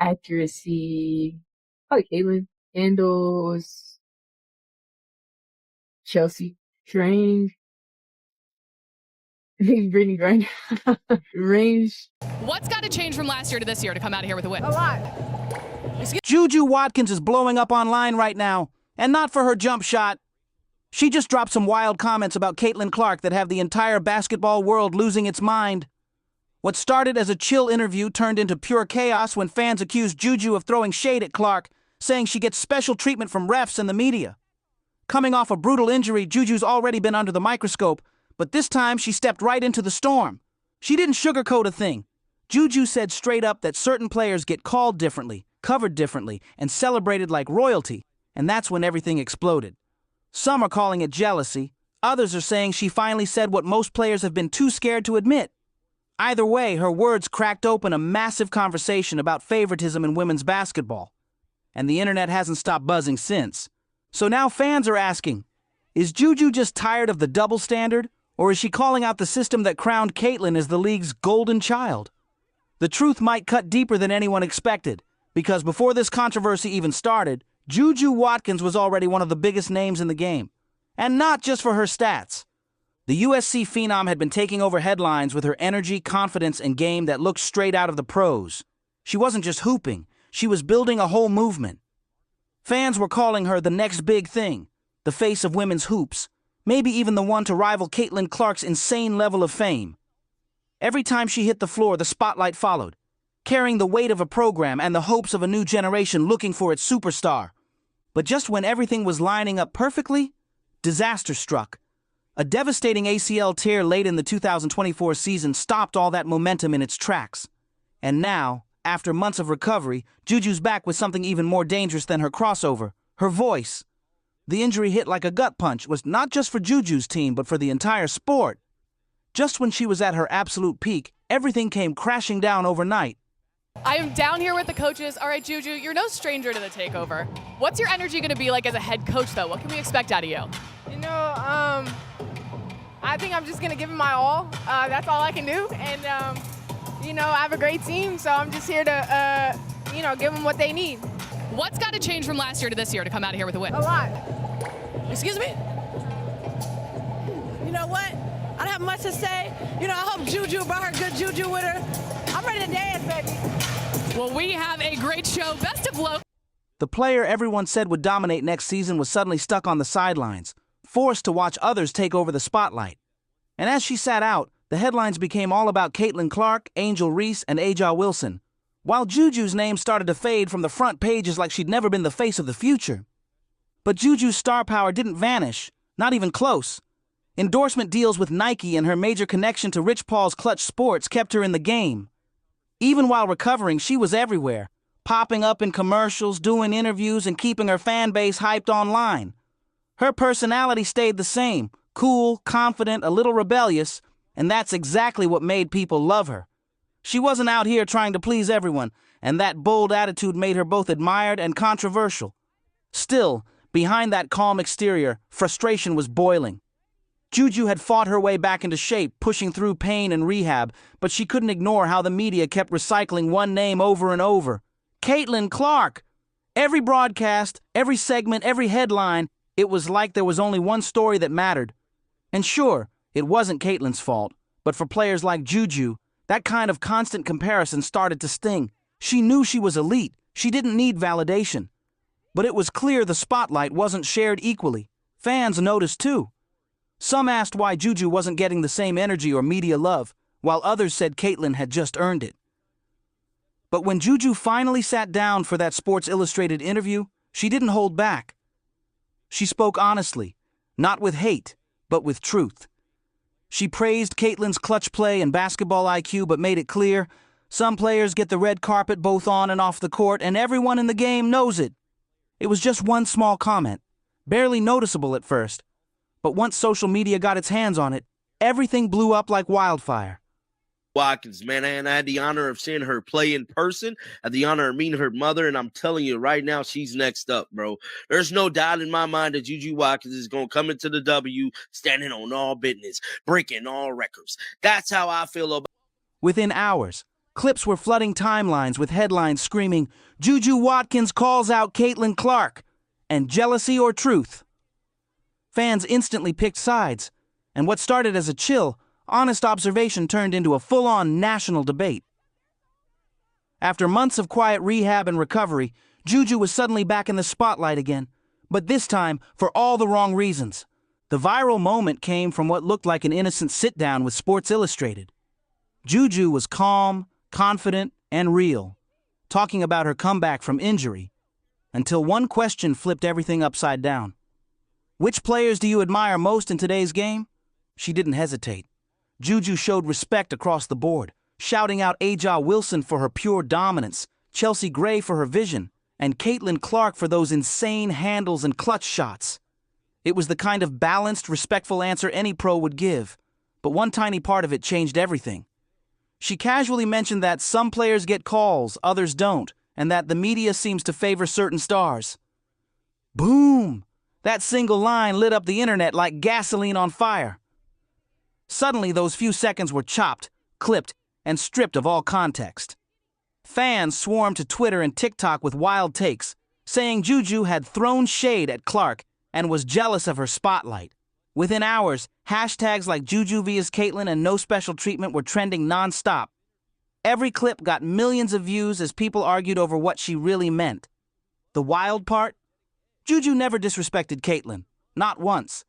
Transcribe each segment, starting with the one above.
accuracy. Probably Caitlin. Handles. Chelsea. Strange. Brittany Griner. Range. What's got to change from last year to this year to come out of here with a win? A lot. Juju Watkins is blowing up online right now, and not for her jump shot. She just dropped some wild comments about Caitlin Clark that have the entire basketball world losing its mind. What started as a chill interview turned into pure chaos when fans accused Juju of throwing shade at Clark, saying she gets special treatment from refs and the media. Coming off a brutal injury, Juju's already been under the microscope, but this time she stepped right into the storm. She didn't sugarcoat a thing. Juju said straight up that certain players get called differently, covered differently, and celebrated like royalty, and that's when everything exploded. Some are calling it jealousy. Others are saying she finally said what most players have been too scared to admit. Either way, her words cracked open a massive conversation about favoritism in women's basketball. And the internet hasn't stopped buzzing since. So now fans are asking, is Juju just tired of the double standard? Or is she calling out the system that crowned Caitlin as the league's golden child? The truth might cut deeper than anyone expected, because before this controversy even started, Juju Watkins was already one of the biggest names in the game. And not just for her stats. The USC phenom had been taking over headlines with her energy, confidence, and game that looked straight out of the pros. She wasn't just hooping, she was building a whole movement. Fans were calling her the next big thing, the face of women's hoops, maybe even the one to rival Caitlin Clark's insane level of fame. Every time she hit the floor, the spotlight followed, carrying the weight of a program and the hopes of a new generation looking for its superstar. But just when everything was lining up perfectly, disaster struck. A devastating ACL tear late in the 2024 season stopped all that momentum in its tracks. And now, after months of recovery, Juju's back with something even more dangerous than her crossover, her voice. The injury hit like a gut punch, was not just for Juju's team, but for the entire sport. Just when she was at her absolute peak, everything came crashing down overnight. I am down here with the coaches. All right, Juju, you're no stranger to the takeover. What's your energy going to be like as a head coach, though? What can we expect out of you? I think I'm just going to give it my all. That's all I can do. And, I have a great team, so I'm just here to, give them what they need. What's got to change from last year to this year to come out of here with a win? A lot. Excuse me? You know what? I don't have much to say. I hope Juju brought her good juju with her. I'm ready to dance, baby. Well, we have a great show. Best of luck. The player everyone said would dominate next season was suddenly stuck on the sidelines, forced to watch others take over the spotlight. And as she sat out, the headlines became all about Caitlin Clark, Angel Reese, and A'ja Wilson, while Juju's name started to fade from the front pages like she'd never been the face of the future. But Juju's star power didn't vanish, not even close. Endorsement deals with Nike and her major connection to Rich Paul's Clutch Sports kept her in the game. Even while recovering, she was everywhere, popping up in commercials, doing interviews, and keeping her fan base hyped online. Her personality stayed the same, cool, confident, a little rebellious, and that's exactly what made people love her. She wasn't out here trying to please everyone, and that bold attitude made her both admired and controversial. Still, behind that calm exterior, frustration was boiling. Juju had fought her way back into shape, pushing through pain and rehab, but she couldn't ignore how the media kept recycling one name over and over. Caitlin Clark! Every broadcast, every segment, every headline, it was like there was only one story that mattered. And sure, it wasn't Caitlin's fault, but for players like Juju, that kind of constant comparison started to sting. She knew she was elite. She didn't need validation. But it was clear the spotlight wasn't shared equally. Fans noticed too. Some asked why Juju wasn't getting the same energy or media love, while others said Caitlin had just earned it. But when Juju finally sat down for that Sports Illustrated interview, she didn't hold back. She spoke honestly, not with hate, but with truth. She praised Caitlin's clutch play and basketball IQ, but made it clear, some players get the red carpet both on and off the court, and everyone in the game knows it. It was just one small comment, barely noticeable at first. But once social media got its hands on it, everything blew up like wildfire. Watkins, man, and I had the honor of seeing her play in person. I had the honor of meeting her mother, and I'm telling you right now, she's next up, bro. There's no doubt in my mind that Juju Watkins is going to come into the W standing on all business, breaking all records. That's how I feel about. Within hours, Clips were flooding timelines with headlines screaming, "Juju Watkins calls out Caitlin Clark," and "Jealousy or truth?" Fans instantly picked sides, and what started as a chill, honest observation turned into a full-on national debate. After months of quiet rehab and recovery, Juju was suddenly back in the spotlight again, but this time for all the wrong reasons. The viral moment came from what looked like an innocent sit-down with Sports Illustrated. Juju was calm, confident, and real, talking about her comeback from injury, until one question flipped everything upside down. "Which players do you admire most in today's game?" She didn't hesitate. Juju showed respect across the board, shouting out Aja Wilson for her pure dominance, Chelsea Gray for her vision, and Caitlin Clark for those insane handles and clutch shots. It was the kind of balanced, respectful answer any pro would give, but one tiny part of it changed everything. She casually mentioned that some players get calls, others don't, and that the media seems to favor certain stars. Boom! That single line lit up the internet like gasoline on fire. Suddenly, those few seconds were chopped, clipped, and stripped of all context. Fans swarmed to Twitter and TikTok with wild takes, saying Juju had thrown shade at Clark and was jealous of her spotlight. Within hours, hashtags like Juju vs. Caitlin and no special treatment were trending nonstop. Every clip got millions of views as people argued over what she really meant. The wild part? Juju never disrespected Caitlin, not once.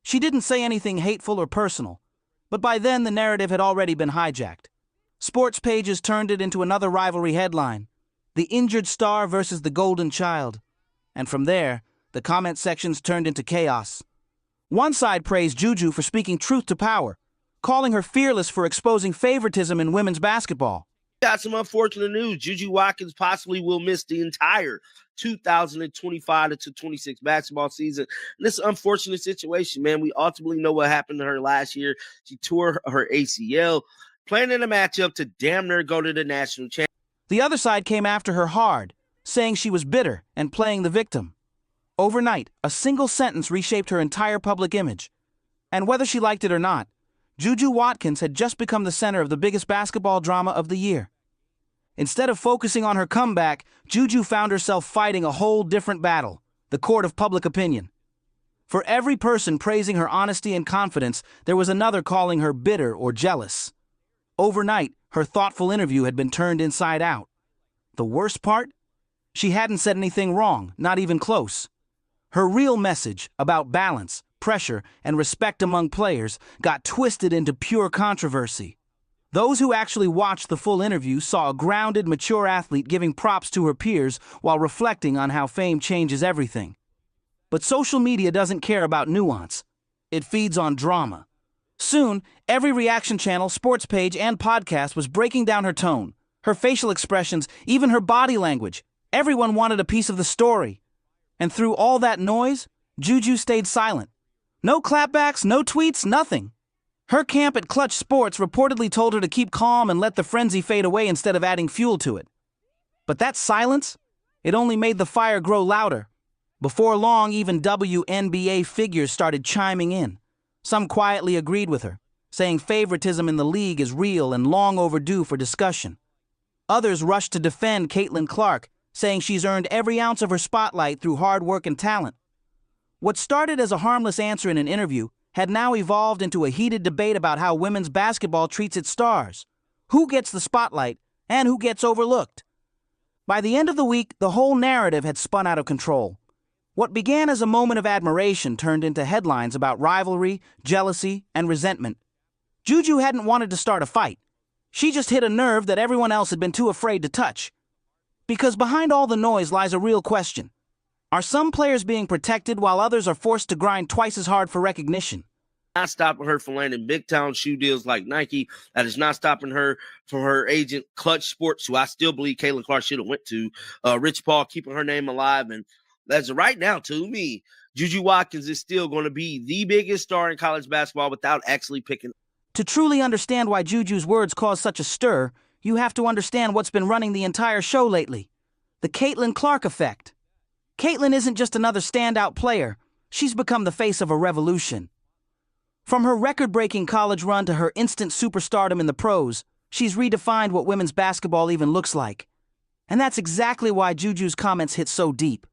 She didn't say anything hateful or personal, but by then the narrative had already been hijacked. Sports pages turned it into another rivalry headline, the injured star versus the golden child. And from there, the comment sections turned into chaos. One side praised Juju for speaking truth to power, calling her fearless for exposing favoritism in women's basketball. Got some unfortunate news. Juju Watkins possibly will miss the entire 2025-26 basketball season. And this unfortunate situation, man. We ultimately know what happened to her last year. She tore her ACL, playing in a matchup to damn near go to the national championship. The other side came after her hard, saying she was bitter and playing the victim. Overnight, a single sentence reshaped her entire public image. And whether she liked it or not, Juju Watkins had just become the center of the biggest basketball drama of the year. Instead of focusing on her comeback, Juju found herself fighting a whole different battle, the court of public opinion. For every person praising her honesty and confidence, there was another calling her bitter or jealous. Overnight, her thoughtful interview had been turned inside out. The worst part? She hadn't said anything wrong, not even close. Her real message about balance, pressure, and respect among players got twisted into pure controversy. Those who actually watched the full interview saw a grounded, mature athlete giving props to her peers while reflecting on how fame changes everything. But social media doesn't care about nuance. It feeds on drama. Soon, every reaction channel, sports page, and podcast was breaking down her tone, her facial expressions, even her body language. Everyone wanted a piece of the story. And through all that noise, Juju stayed silent. No clapbacks, no tweets, nothing. Her camp at Clutch Sports reportedly told her to keep calm and let the frenzy fade away instead of adding fuel to it. But that silence, it only made the fire grow louder. Before long, even WNBA figures started chiming in. Some quietly agreed with her, saying favoritism in the league is real and long overdue for discussion. Others rushed to defend Caitlin Clark, saying she's earned every ounce of her spotlight through hard work and talent. What started as a harmless answer in an interview had now evolved into a heated debate about how women's basketball treats its stars, who gets the spotlight, and who gets overlooked. By the end of the week, the whole narrative had spun out of control. What began as a moment of admiration turned into headlines about rivalry, jealousy, and resentment. Juju hadn't wanted to start a fight. She just hit a nerve that everyone else had been too afraid to touch. Because behind all the noise lies a real question. Are some players being protected while others are forced to grind twice as hard for recognition? Not stopping her from landing big-time shoe deals like Nike. That is not stopping her from her agent, Clutch Sports, who I still believe Caitlin Clark should have went to. Rich Paul keeping her name alive. And as of right now, to me, Juju Watkins is still going to be the biggest star in college basketball without actually picking. To truly understand why Juju's words caused such a stir, you have to understand what's been running the entire show lately. The Caitlin Clark effect. Caitlin isn't just another standout player. She's become the face of a revolution. From her record-breaking college run to her instant superstardom in the pros, She's redefined what women's basketball even looks like. And that's exactly why Juju's comments hit so deep.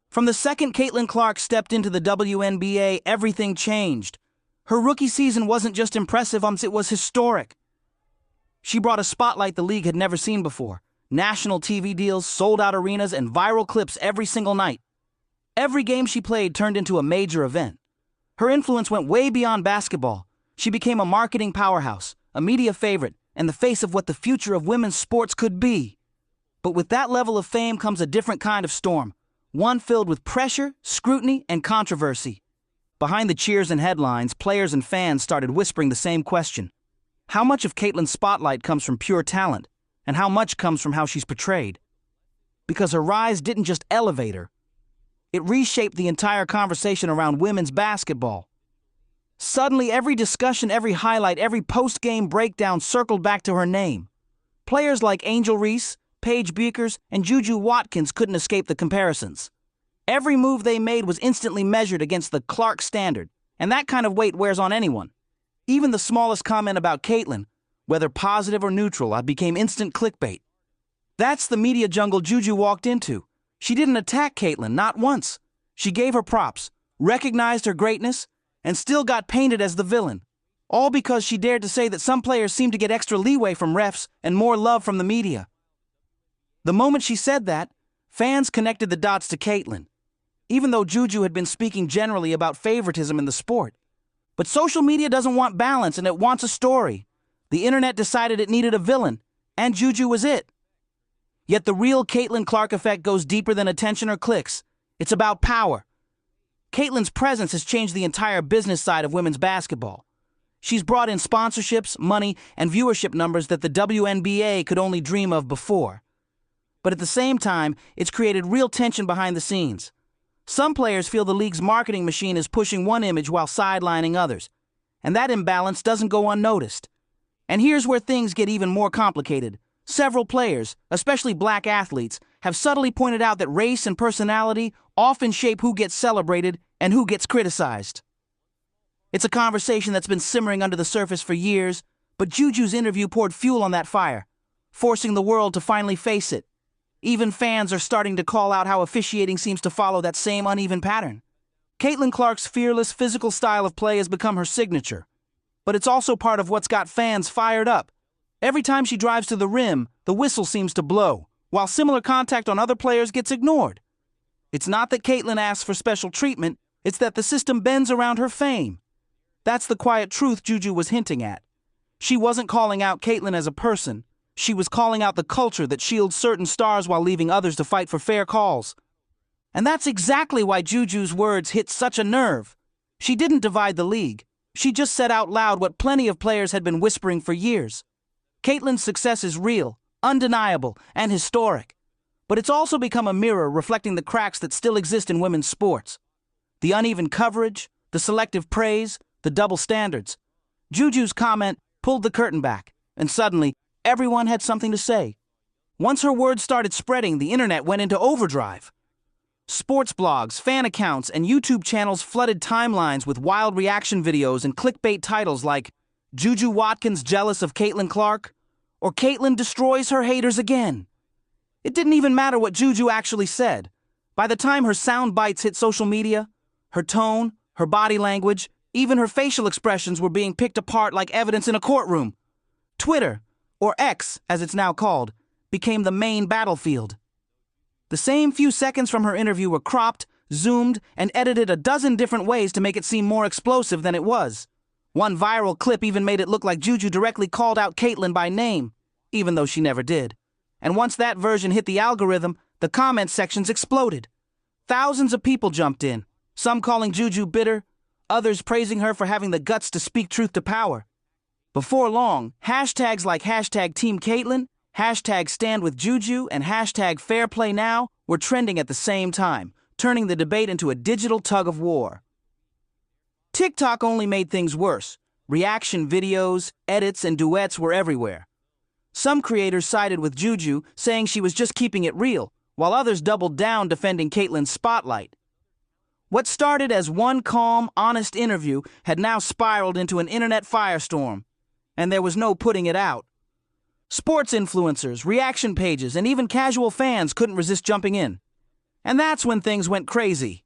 From the second Caitlin Clark stepped into the WNBA, everything changed. Her rookie season wasn't just impressive, it was historic. She brought a spotlight the league had never seen before. National TV deals, sold-out arenas, and viral clips every single night. Every game she played turned into a major event. Her influence went way beyond basketball. She became a marketing powerhouse, a media favorite, and the face of what the future of women's sports could be. But with that level of fame comes a different kind of storm, one filled with pressure, scrutiny, and controversy. Behind the cheers and headlines, players and fans started whispering the same question. How much of Caitlin's spotlight comes from pure talent, and how much comes from how she's portrayed? Because her rise didn't just elevate her. It reshaped the entire conversation around women's basketball. Suddenly, every discussion, every highlight, every post-game breakdown circled back to her name. Players like Angel Reese, Paige Bueckers, and Juju Watkins couldn't escape the comparisons. Every move they made was instantly measured against the Clark standard, and that kind of weight wears on anyone. Even the smallest comment about Caitlin, whether positive or neutral, became instant clickbait. That's the media jungle Juju walked into. She didn't attack Caitlin, not once. She gave her props, recognized her greatness, and still got painted as the villain. All because she dared to say that some players seem to get extra leeway from refs and more love from the media. The moment she said that, fans connected the dots to Caitlin, even though Juju had been speaking generally about favoritism in the sport. But social media doesn't want balance, and it wants a story. The internet decided it needed a villain, and Juju was it. Yet the real Caitlin Clark effect goes deeper than attention or clicks. It's about power. Caitlin's presence has changed the entire business side of women's basketball. She's brought in sponsorships, money, and viewership numbers that the WNBA could only dream of before. But at the same time, it's created real tension behind the scenes. Some players feel the league's marketing machine is pushing one image while sidelining others, and that imbalance doesn't go unnoticed. And here's where things get even more complicated. Several players, especially black athletes, have subtly pointed out that race and personality often shape who gets celebrated and who gets criticized. It's a conversation that's been simmering under the surface for years, but Juju's interview poured fuel on that fire, forcing the world to finally face it. Even fans are starting to call out how officiating seems to follow that same uneven pattern. Caitlin Clark's fearless, physical style of play has become her signature, but it's also part of what's got fans fired up. Every time she drives to the rim, the whistle seems to blow, while similar contact on other players gets ignored. It's not that Caitlin asks for special treatment, it's that the system bends around her fame. That's the quiet truth Juju was hinting at. She wasn't calling out Caitlin as a person. She was calling out the culture that shields certain stars while leaving others to fight for fair calls. And that's exactly why Juju's words hit such a nerve. She didn't divide the league. She just said out loud what plenty of players had been whispering for years. Caitlin's success is real, undeniable, and historic. But it's also become a mirror reflecting the cracks that still exist in women's sports. The uneven coverage, the selective praise, the double standards. Juju's comment pulled the curtain back, and suddenly, everyone had something to say. Once her words started spreading, the internet went into overdrive. Sports blogs, fan accounts, and YouTube channels flooded timelines with wild reaction videos and clickbait titles like Juju Watkins jealous of Caitlin Clark, or Caitlin destroys her haters again. It didn't even matter what Juju actually said. By the time her sound bites hit social media, her tone, her body language, even her facial expressions were being picked apart like evidence in a courtroom. Twitter, or X as it's now called, became the main battlefield. The same few seconds from her interview were cropped, zoomed, and edited a dozen different ways to make it seem more explosive than it was. One viral clip even made it look like Juju directly called out Caitlin by name, even though she never did. And once that version hit the algorithm, the comment sections exploded. Thousands of people jumped in, some calling Juju bitter, others praising her for having the guts to speak truth to power. Before long, hashtags like hashtag Team Caitlin, hashtag Stand with Juju, and hashtag FairPlayNow were trending at the same time, turning the debate into a digital tug-of-war. TikTok only made things worse. Reaction videos, edits, and duets were everywhere. Some creators sided with Juju, saying she was just keeping it real, while others doubled down defending Caitlin's spotlight. What started as one calm, honest interview had now spiraled into an internet firestorm, and there was no putting it out. Sports influencers, reaction pages, and even casual fans couldn't resist jumping in. And that's when things went crazy.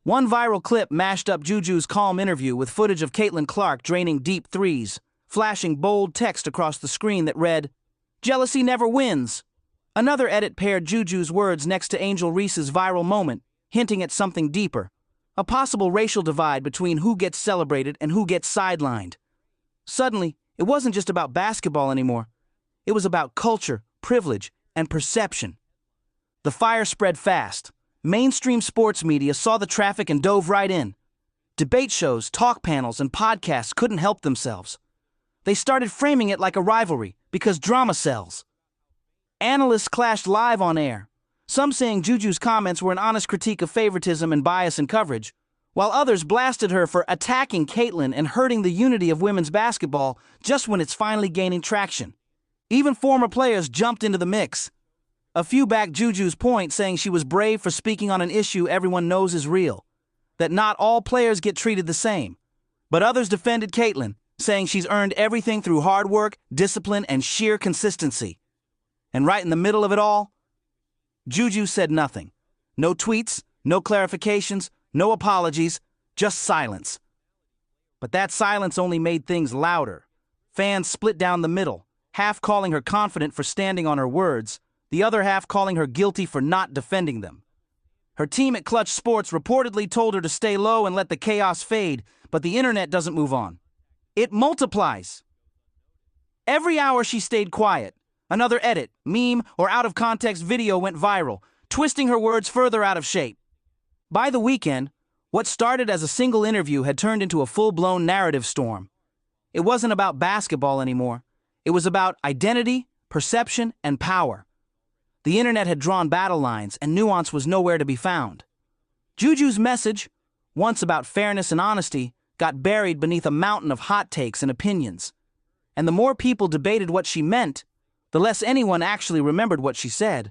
One viral clip mashed up Juju's calm interview with footage of Caitlin Clark draining deep threes, flashing bold text across the screen that read, "Jealousy never wins." Another edit paired Juju's words next to Angel Reese's viral moment, hinting at something deeper, a possible racial divide between who gets celebrated and who gets sidelined. Suddenly, it wasn't just about basketball anymore. It was about culture, privilege, and perception. The fire spread fast. Mainstream sports media saw the traffic and dove right in. Debate shows, talk panels, and podcasts couldn't help themselves. They started framing it like a rivalry, because drama sells. Analysts clashed live on air, some saying Juju's comments were an honest critique of favoritism and bias in coverage, while others blasted her for attacking Caitlin and hurting the unity of women's basketball just when it's finally gaining traction. Even former players jumped into the mix. A few backed Juju's point, saying she was brave for speaking on an issue everyone knows is real, that not all players get treated the same. But others defended Caitlin, saying she's earned everything through hard work, discipline, and sheer consistency. And right in the middle of it all, Juju said nothing. No tweets, no clarifications, no apologies, just silence. But that silence only made things louder. Fans split down the middle, half calling her confident for standing on her words, the other half calling her guilty for not defending them. Her team at Clutch Sports reportedly told her to stay low and let the chaos fade, but the internet doesn't move on. It multiplies. Every hour she stayed quiet, another edit, meme, or out-of-context video went viral, twisting her words further out of shape. By the weekend, what started as a single interview had turned into a full-blown narrative storm. It wasn't about basketball anymore. It was about identity, perception, and power. The internet had drawn battle lines, and nuance was nowhere to be found. Juju's message, once about fairness and honesty, got buried beneath a mountain of hot takes and opinions. And the more people debated what she meant, the less anyone actually remembered what she said.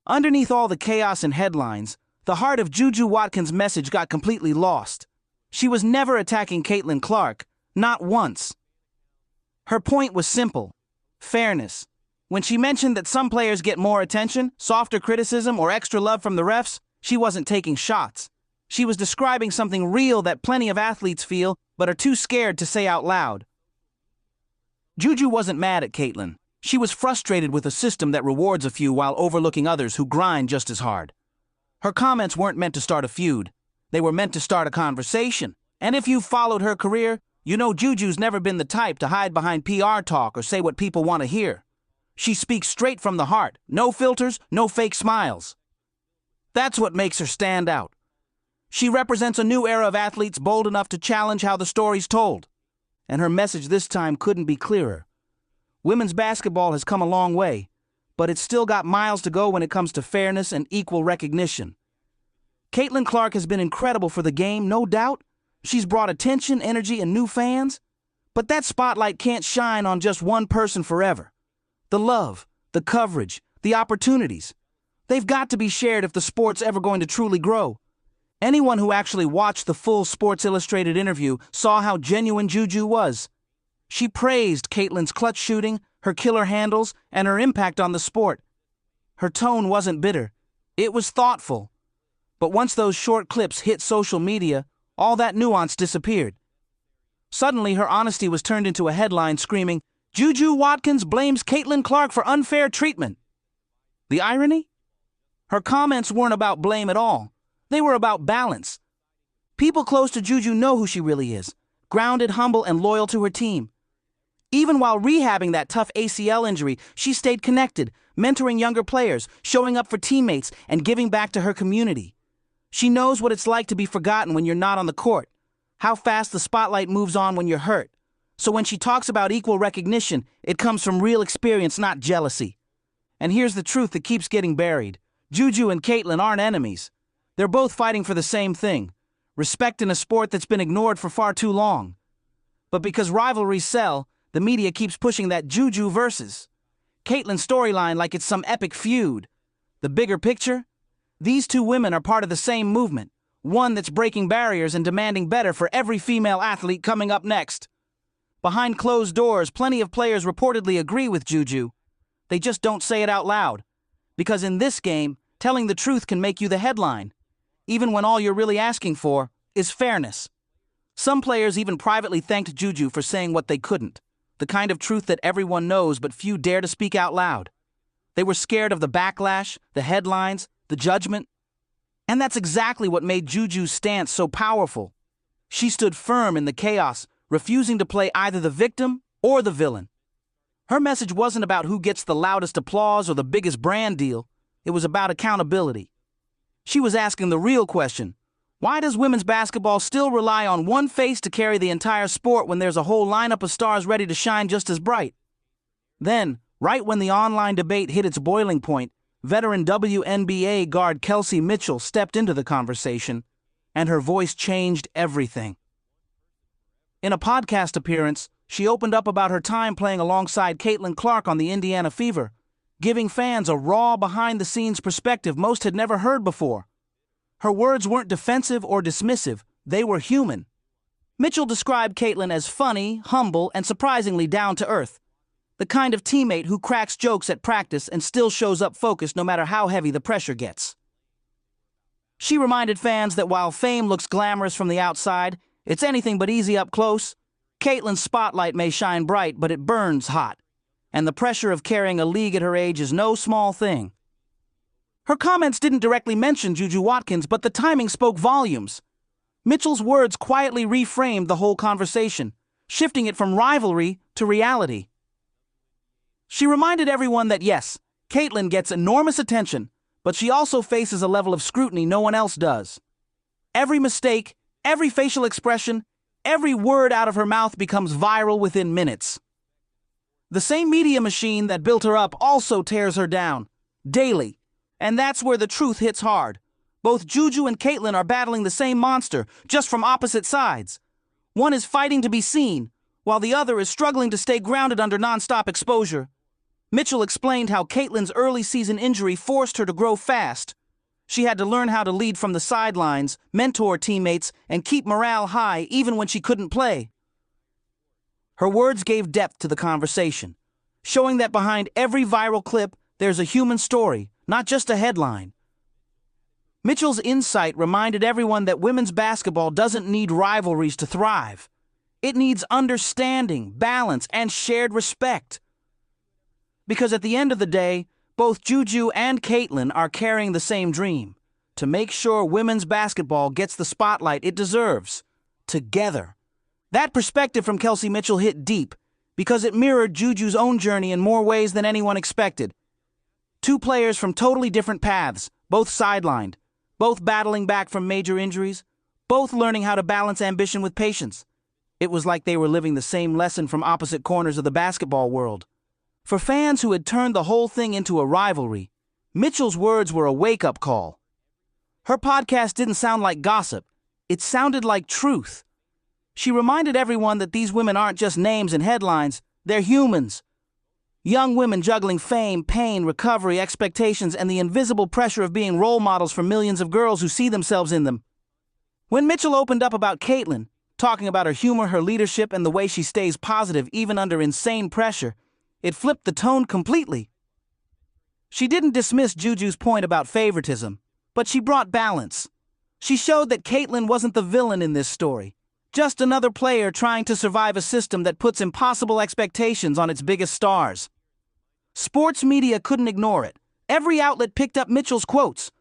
Underneath all the chaos and headlines, the heart of Juju Watkins' message got completely lost. She was never attacking Caitlin Clark, not once. Her point was simple: fairness. When she mentioned that some players get more attention, softer criticism, or extra love from the refs, she wasn't taking shots. She was describing something real that plenty of athletes feel, but are too scared to say out loud. Juju wasn't mad at Caitlin. She was frustrated with a system that rewards a few while overlooking others who grind just as hard. Her comments weren't meant to start a feud. They were meant to start a conversation. And if you've followed her career, you know Juju's never been the type to hide behind PR talk or say what people want to hear. She speaks straight from the heart. No filters, no fake smiles. That's what makes her stand out. She represents a new era of athletes bold enough to challenge how the story's told. And her message this time couldn't be clearer. Women's basketball has come a long way, but it's still got miles to go when it comes to fairness and equal recognition. Caitlin Clark has been incredible for the game, no doubt. She's brought attention, energy, and new fans. But that spotlight can't shine on just one person forever. The love, the coverage, the opportunities. They've got to be shared if the sport's ever going to truly grow. Anyone who actually watched the full Sports Illustrated interview saw how genuine Juju was. She praised Caitlin's clutch shooting, her killer handles, and her impact on the sport. Her tone wasn't bitter. It was thoughtful. But once those short clips hit social media, all that nuance disappeared. Suddenly, her honesty was turned into a headline screaming, "Juju Watkins blames Caitlin Clark for unfair treatment." The irony? Her comments weren't about blame at all. They were about balance. People close to Juju know who she really is, grounded, humble, and loyal to her team. Even while rehabbing that tough ACL injury, she stayed connected, mentoring younger players, showing up for teammates, and giving back to her community. She knows what it's like to be forgotten when you're not on the court, how fast the spotlight moves on when you're hurt. So when she talks about equal recognition, it comes from real experience, not jealousy. And here's the truth that keeps getting buried. Juju and Caitlin aren't enemies. They're both fighting for the same thing: respect in a sport that's been ignored for far too long. But because rivalries sell, the media keeps pushing that Juju versus Caitlin storyline like it's some epic feud. The bigger picture? These two women are part of the same movement, one that's breaking barriers and demanding better for every female athlete coming up next. Behind closed doors, plenty of players reportedly agree with Juju. They just don't say it out loud. Because in this game, telling the truth can make you the headline, even when all you're really asking for is fairness. Some players even privately thanked Juju for saying what they couldn't, the kind of truth that everyone knows but few dare to speak out loud. They were scared of the backlash, the headlines, the judgment. And that's exactly what made Juju's stance so powerful. She stood firm in the chaos, refusing to play either the victim or the villain. Her message wasn't about who gets the loudest applause or the biggest brand deal. It was about accountability. She was asking the real question: why does women's basketball still rely on one face to carry the entire sport when there's a whole lineup of stars ready to shine just as bright? Then, right when the online debate hit its boiling point, veteran WNBA guard Kelsey Mitchell stepped into the conversation, and her voice changed everything. In a podcast appearance, she opened up about her time playing alongside Caitlin Clark on the Indiana Fever, giving fans a raw, behind-the-scenes perspective most had never heard before. Her words weren't defensive or dismissive, they were human. Mitchell described Caitlin as funny, humble, and surprisingly down-to-earth, the kind of teammate who cracks jokes at practice and still shows up focused no matter how heavy the pressure gets. She reminded fans that while fame looks glamorous from the outside, it's anything but easy up close. Caitlin's spotlight may shine bright, but it burns hot. And the pressure of carrying a league at her age is no small thing. Her comments didn't directly mention Juju Watkins, but the timing spoke volumes. Mitchell's words quietly reframed the whole conversation, shifting it from rivalry to reality. She reminded everyone that yes, Caitlin gets enormous attention, but she also faces a level of scrutiny no one else does. Every mistake, every facial expression, every word out of her mouth becomes viral within minutes. The same media machine that built her up also tears her down, daily. And that's where the truth hits hard. Both Juju and Caitlin are battling the same monster, just from opposite sides. One is fighting to be seen, while the other is struggling to stay grounded under nonstop exposure. Mitchell explained how Caitlin's early season injury forced her to grow fast. She had to learn how to lead from the sidelines, mentor teammates, and keep morale high even when she couldn't play. Her words gave depth to the conversation, showing that behind every viral clip, there's a human story, not just a headline. Mitchell's insight reminded everyone that women's basketball doesn't need rivalries to thrive. It needs understanding, balance, and shared respect. Because at the end of the day, both Juju and Caitlin are carrying the same dream: to make sure women's basketball gets the spotlight it deserves, together. That perspective from Kelsey Mitchell hit deep, because it mirrored Juju's own journey in more ways than anyone expected. Two players from totally different paths, both sidelined, both battling back from major injuries, both learning how to balance ambition with patience. It was like they were living the same lesson from opposite corners of the basketball world. For fans who had turned the whole thing into a rivalry, Mitchell's words were a wake-up call. Her podcast didn't sound like gossip. It sounded like truth. She reminded everyone that these women aren't just names and headlines, they're humans. Young women juggling fame, pain, recovery, expectations, and the invisible pressure of being role models for millions of girls who see themselves in them. When Mitchell opened up about Caitlin, talking about her humor, her leadership, and the way she stays positive even under insane pressure, it flipped the tone completely. She didn't dismiss Juju's point about favoritism, but she brought balance. She showed that Caitlin wasn't the villain in this story, just another player trying to survive a system that puts impossible expectations on its biggest stars. Sports media couldn't ignore it. Every outlet picked up Mitchell's quotes.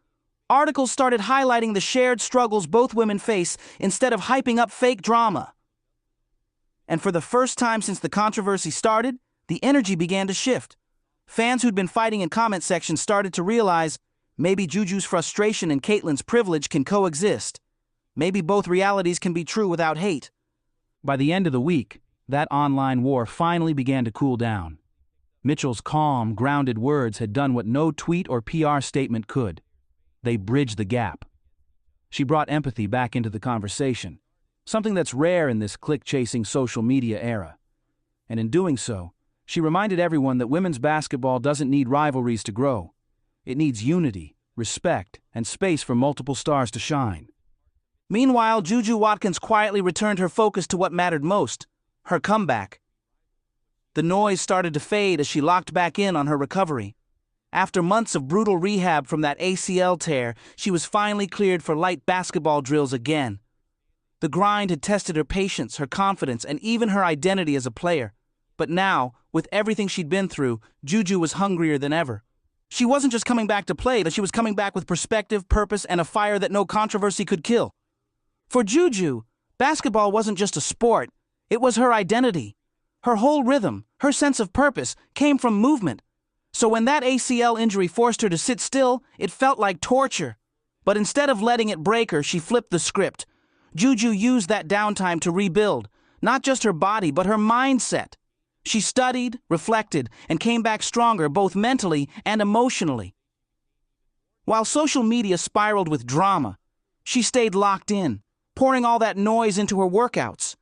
Articles started highlighting the shared struggles both women face instead of hyping up fake drama. And for the first time since the controversy started, the energy began to shift. Fans who'd been fighting in comment sections started to realize maybe Juju's frustration and Caitlin's privilege can coexist. Maybe both realities can be true without hate. By the end of the week, that online war finally began to cool down. Mitchell's calm, grounded words had done what no tweet or PR statement could. They bridged the gap. She brought empathy back into the conversation, something that's rare in this click-chasing social media era. And in doing so, she reminded everyone that women's basketball doesn't need rivalries to grow. It needs unity, respect, and space for multiple stars to shine. Meanwhile, Juju Watkins quietly returned her focus to what mattered most: her comeback. The noise started to fade as she locked back in on her recovery. After months of brutal rehab from that ACL tear, she was finally cleared for light basketball drills again. The grind had tested her patience, her confidence, and even her identity as a player. But now, with everything she'd been through, Juju was hungrier than ever. She wasn't just coming back to play, but she was coming back with perspective, purpose, and a fire that no controversy could kill. For Juju, basketball wasn't just a sport, it was her identity. Her whole rhythm, her sense of purpose, came from movement. So when that ACL injury forced her to sit still, it felt like torture. But instead of letting it break her, she flipped the script. Juju used that downtime to rebuild, not just her body, but her mindset. She studied, reflected, and came back stronger both mentally and emotionally. While social media spiraled with drama, she stayed locked in, pouring all that noise into her workouts.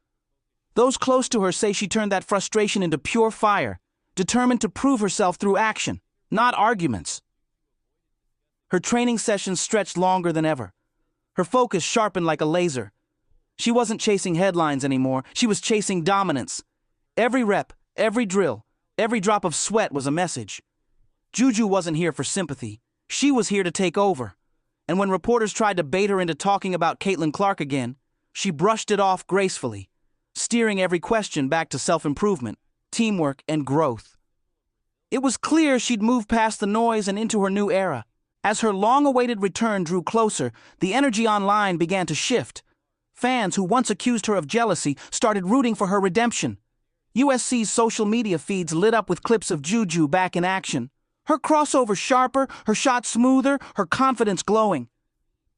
Those close to her say she turned that frustration into pure fire, determined to prove herself through action, not arguments. Her training sessions stretched longer than ever. Her focus sharpened like a laser. She wasn't chasing headlines anymore, she was chasing dominance. Every rep, every drill, every drop of sweat was a message. Juju wasn't here for sympathy. She was here to take over. And when reporters tried to bait her into talking about Caitlin Clark again, she brushed it off gracefully, steering every question back to self-improvement, teamwork, and growth. It was clear she'd moved past the noise and into her new era. As her long-awaited return drew closer, the energy online began to shift. Fans who once accused her of jealousy started rooting for her redemption. USC's social media feeds lit up with clips of Juju back in action. Her crossover sharper, her shot smoother, her confidence glowing.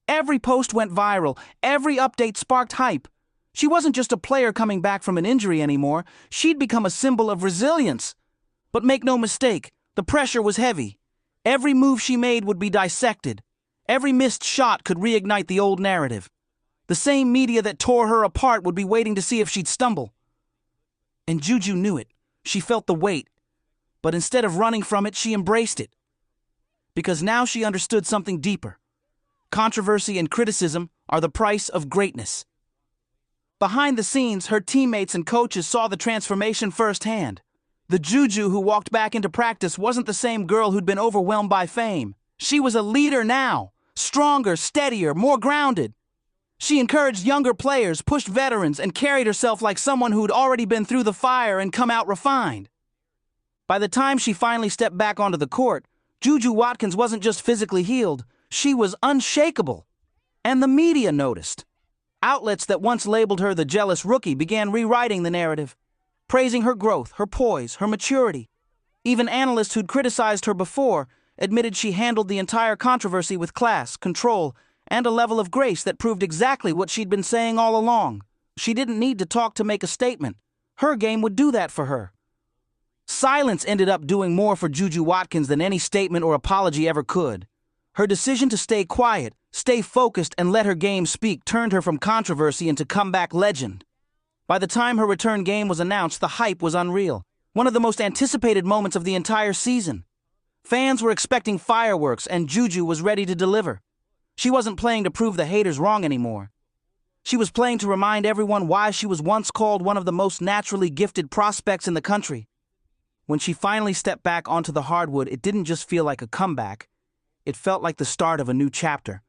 Every post went viral, every update sparked hype. She wasn't just a player coming back from an injury anymore, she'd become a symbol of resilience. But make no mistake, the pressure was heavy. Every move she made would be dissected. Every missed shot could reignite the old narrative. The same media that tore her apart would be waiting to see if she'd stumble. And Juju knew it. She felt the weight. But instead of running from it, she embraced it. Because now she understood something deeper. Controversy and criticism are the price of greatness. Behind the scenes, her teammates and coaches saw the transformation firsthand. The Juju who walked back into practice wasn't the same girl who'd been overwhelmed by fame. She was a leader now, stronger, steadier, more grounded. She encouraged younger players, pushed veterans, and carried herself like someone who'd already been through the fire and come out refined. By the time she finally stepped back onto the court, Juju Watkins wasn't just physically healed, she was unshakable. And the media noticed. Outlets that once labeled her the jealous rookie began rewriting the narrative, praising her growth, her poise, her maturity. Even analysts who'd criticized her before admitted she handled the entire controversy with class, control, and a level of grace that proved exactly what she'd been saying all along. She didn't need to talk to make a statement. Her game would do that for her. Silence ended up doing more for Juju Watkins than any statement or apology ever could. Her decision to stay quiet, stay focused, and let her game speak turned her from controversy into comeback legend. By the time her return game was announced, the hype was unreal. One of the most anticipated moments of the entire season. Fans were expecting fireworks, and Juju was ready to deliver. She wasn't playing to prove the haters wrong anymore. She was playing to remind everyone why she was once called one of the most naturally gifted prospects in the country. When she finally stepped back onto the hardwood, it didn't just feel like a comeback. It felt like the start of a new chapter.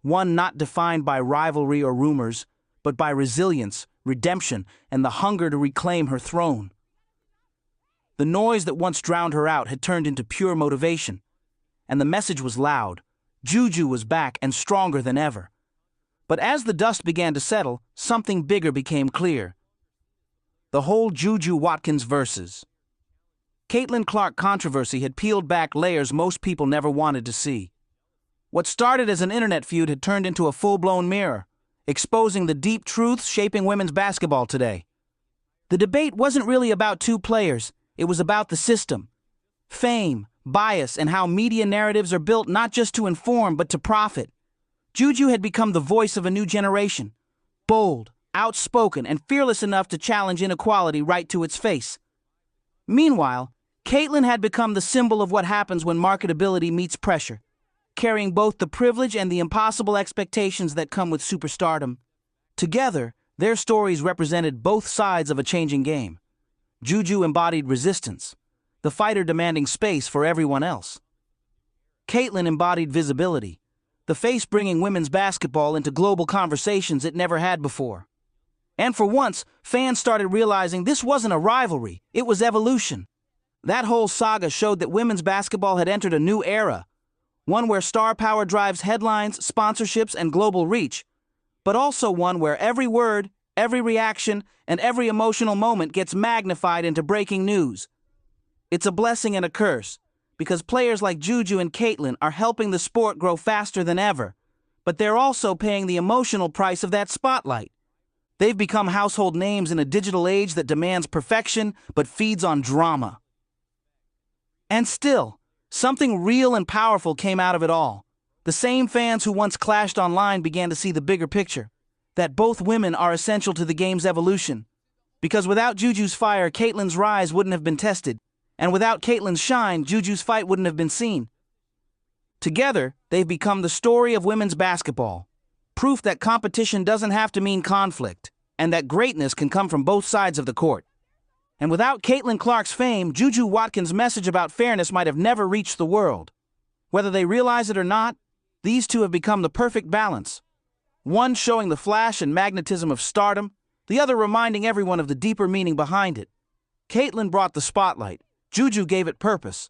One not defined by rivalry or rumors, but by resilience, redemption, and the hunger to reclaim her throne. The noise that once drowned her out had turned into pure motivation. And the message was loud. Juju was back and stronger than ever. But as the dust began to settle, something bigger became clear. The whole Juju Watkins versus Caitlin Clark controversy had peeled back layers most people never wanted to see. What started as an internet feud had turned into a full-blown mirror, exposing the deep truths shaping women's basketball today. The debate wasn't really about two players, it was about the system. Fame, bias, and how media narratives are built not just to inform but to profit. Juju had become the voice of a new generation, bold, outspoken, and fearless enough to challenge inequality right to its face. Meanwhile, Caitlin had become the symbol of what happens when marketability meets pressure, carrying both the privilege and the impossible expectations that come with superstardom. Together, Their stories represented both sides of a changing game. Juju embodied resistance, the fighter demanding space for everyone else. Caitlin embodied visibility, the face bringing women's basketball into global conversations it never had before. And for once, fans started realizing this wasn't a rivalry, it was evolution. That whole saga showed that women's basketball had entered a new era, one where star power drives headlines, sponsorships, and global reach, but also one where every word, every reaction, and every emotional moment gets magnified into breaking news. It's a blessing and a curse, because players like Juju and Caitlin are helping the sport grow faster than ever, but they're also paying the emotional price of that spotlight. They've become household names in a digital age that demands perfection but feeds on drama. And still, something real and powerful came out of it all. The same fans who once clashed online began to see the bigger picture, that both women are essential to the game's evolution. Because without Juju's fire, Caitlin's rise wouldn't have been tested, and without Caitlin's shine, Juju's fight wouldn't have been seen. Together, they've become the story of women's basketball, proof that competition doesn't have to mean conflict, and that greatness can come from both sides of the court. And without Caitlin Clark's fame, Juju Watkins' message about fairness might have never reached the world. Whether they realize it or not, these two have become the perfect balance. One showing the flash and magnetism of stardom, the other reminding everyone of the deeper meaning behind it. Caitlin brought the spotlight. Juju gave it purpose.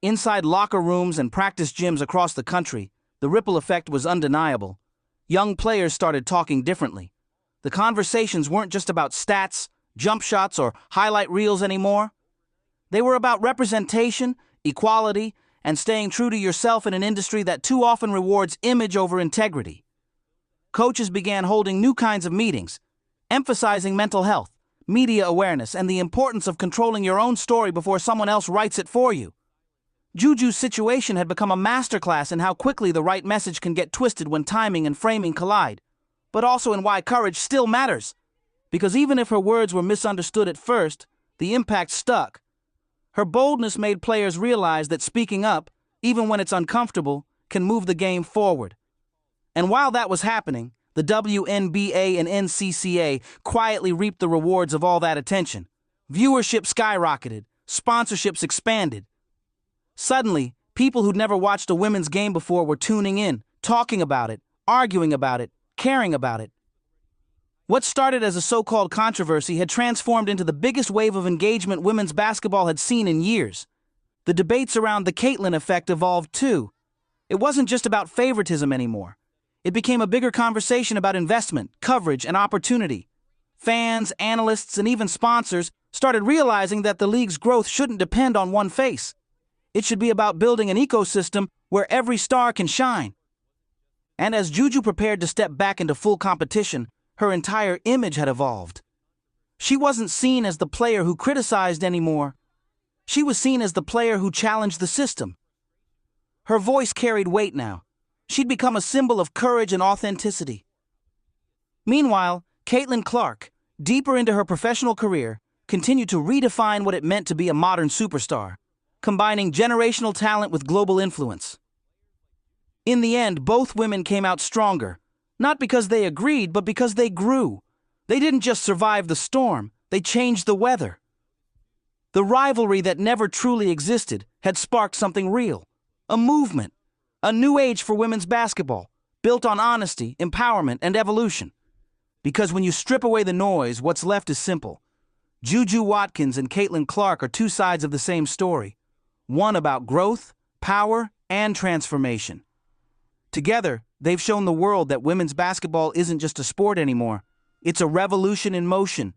Inside locker rooms and practice gyms across the country, the ripple effect was undeniable. Young players started talking differently. The conversations weren't just about stats, jump shots, or highlight reels anymore. They were about representation, equality, and staying true to yourself in an industry that too often rewards image over integrity. Coaches began holding new kinds of meetings, emphasizing mental health, media awareness, and the importance of controlling your own story before someone else writes it for you. Juju's situation had become a masterclass in how quickly the right message can get twisted when timing and framing collide, but also in why courage still matters. Because even if her words were misunderstood at first, the impact stuck. Her boldness made players realize that speaking up, even when it's uncomfortable, can move the game forward. And while that was happening, the WNBA and NCCA quietly reaped the rewards of all that attention. Viewership skyrocketed, sponsorships expanded. Suddenly, people who'd never watched a women's game before were tuning in, talking about it, arguing about it, caring about it. What started as a so-called controversy had transformed into the biggest wave of engagement women's basketball had seen in years. The debates around the Caitlin effect evolved too. It wasn't just about favoritism anymore. It became a bigger conversation about investment, coverage, and opportunity. Fans, analysts, and even sponsors started realizing that the league's growth shouldn't depend on one face. It should be about building an ecosystem where every star can shine. And as Juju prepared to step back into full competition, her entire image had evolved. She wasn't seen as the player who criticized anymore. She was seen as the player who challenged the system. Her voice carried weight now. She'd become a symbol of courage and authenticity. Meanwhile, Caitlin Clark, deeper into her professional career, continued to redefine what it meant to be a modern superstar, combining generational talent with global influence. In the end, both women came out stronger, not because they agreed, but because they grew. They didn't just survive the storm, they changed the weather. The rivalry that never truly existed had sparked something real, a movement, a new age for women's basketball, built on honesty, empowerment, and evolution. Because when you strip away the noise, what's left is simple. Juju Watkins and Caitlin Clark are two sides of the same story, one about growth, power, and transformation. Together, they've shown the world that women's basketball isn't just a sport anymore. It's a revolution in motion.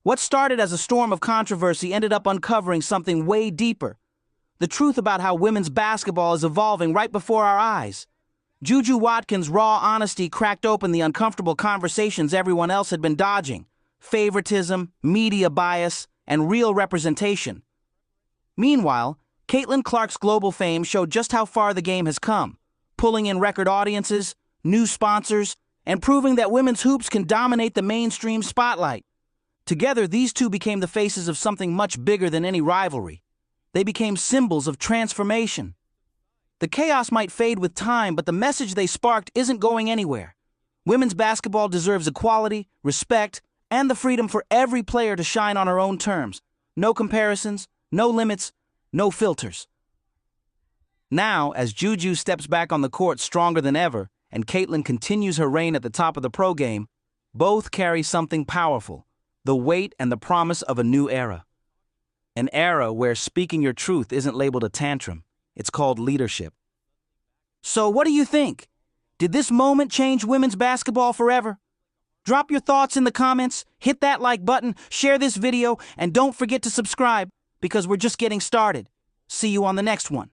What started as a storm of controversy ended up uncovering something way deeper. The truth about how women's basketball is evolving right before our eyes. Juju Watkins' raw honesty cracked open the uncomfortable conversations everyone else had been dodging. Favoritism, media bias, and real representation. Meanwhile, Caitlin Clark's global fame showed just how far the game has come, pulling in record audiences, new sponsors, and proving that women's hoops can dominate the mainstream spotlight. Together, these two became the faces of something much bigger than any rivalry. They became symbols of transformation. The chaos might fade with time, but the message they sparked isn't going anywhere. Women's basketball deserves equality, respect, and the freedom for every player to shine on her own terms. No comparisons, no limits, no filters. Now, as Juju steps back on the court stronger than ever, and Caitlin continues her reign at the top of the pro game, both carry something powerful: the weight and the promise of a new era. An era where speaking your truth isn't labeled a tantrum. It's called leadership. So what do you think? Did this moment change women's basketball forever? Drop your thoughts in the comments, hit that like button, share this video, and don't forget to subscribe, because we're just getting started. See you on the next one.